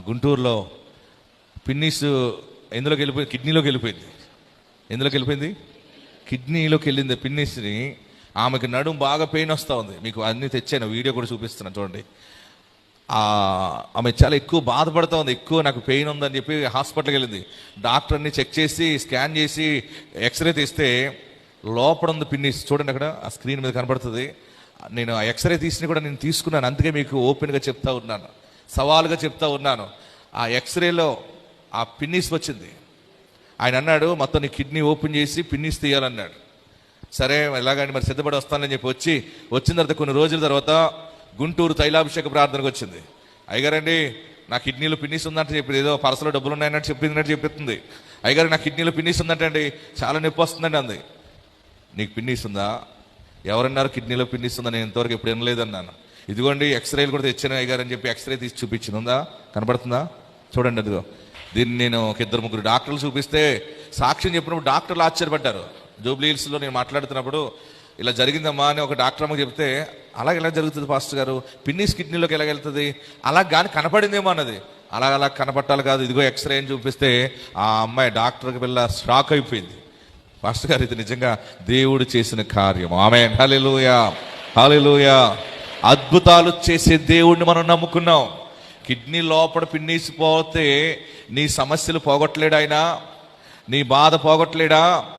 గుంటూరులో పిన్నీస్ ఎందులోకి వెళ్ళిపోయింది, కిడ్నీలోకి వెళ్ళిపోయింది. ఎందులోకి వెళ్ళిపోయింది? కిడ్నీలోకి వెళ్ళింది పిన్నీస్ని. ఆమెకి నడుము బాగా పెయిన్ వస్తూ ఉంది. మీకు అన్నీ తెచ్చాను, వీడియో కూడా చూపిస్తున్నాను చూడండి. ఆమె చాలా ఎక్కువ బాధపడుతూ ఉంది, ఎక్కువ నాకు పెయిన్ ఉందని చెప్పి హాస్పిటల్కి వెళ్ళింది. డాక్టర్ని చెక్ చేసి స్కాన్ చేసి ఎక్స్రే తీస్తే లోపల ఉంది పిన్నీస్. చూడండి అక్కడ ఆ స్క్రీన్ మీద కనబడుతుంది. నేను ఆ ఎక్స్రే తీసిన కూడా నేను తీసుకున్నాను, అందుకే మీకు ఓపెన్గా చెప్తా ఉన్నాను, సవాలుగా చెప్తా ఉన్నాను. ఆ ఎక్స్రేలో ఆ పిన్నీస్ వచ్చింది. ఆయన అన్నాడు మొత్తం నీ కిడ్నీ ఓపెన్ చేసి పిన్నీస్ తీయాలన్నాడు. సరే ఎలాగండి మరి సిద్ధపడి వస్తానని చెప్పి వచ్చిన తర్వాత కొన్ని రోజుల తర్వాత గుంటూరు తైలాభిషేక ప్రార్థనకు వచ్చింది. అయ్యగారండి నా కిడ్నీలో పిన్నీస్ ఉందంటే చెప్పింది, ఏదో పర్సలో డబ్బులు ఉన్నాయన్నట్టు చెప్పింది చెప్తుంది. అయ్యగారు నా కిడ్నీలో పిన్నీస్ ఉందంటే అండి చాలా నొప్పి వస్తుందండి అంది. నీకు పిన్నీస్ ఉందా? ఎవరన్నారు కిడ్నీలో పిన్నీస్ ఉందా? నేను ఇంతవరకు ఎప్పుడు వినలేదన్నాను. ఇదిగోండి ఎక్స్రేలు కూడా తెచ్చాను అయ్యగారు అని చెప్పి ఎక్స్రే తీసి చూపించింది. ఉందా? కనబడుతుందా? చూడండి అదిగో. దీన్ని నేను ఒక 2-3 డాక్టర్లు చూపిస్తే సాక్ష్యం చెప్పినప్పుడు డాక్టర్లు ఆశ్చర్యపడ్డారు. జూబ్లీ హిల్స్లో నేను మాట్లాడుతున్నప్పుడు ఇలా జరిగిందమ్మా అని ఒక డాక్టర్ అమ్మకి చెప్తే, అలాగే ఎలా జరుగుతుంది పాస్టర్ గారు, పిన్నీస్ కిడ్నీలోకి ఎలా వెళ్తుంది, అలా కానీ కనపడిందేమో అన్నది. అలా కనపట్టాలి కాదు, ఇదిగో ఎక్స్రే అని చూపిస్తే ఆ అమ్మాయి డాక్టర్కి వెళ్ళి షాక్ అయిపోయింది. పాస్టర్ గారు ఇది నిజంగా దేవుడు చేసిన కార్యం. ఆమేన్, హల్లెలూయా, హల్లెలూయా. అద్భుతాలు చేసే దేవుడిని మనం నమ్ముకున్నాం. కిడ్నీ లోపల పిన్నీస్ పోతే నీ సమస్యలు పోగొట్టలేడా ఆయన? నీ బాధ పోగొట్టలేడా?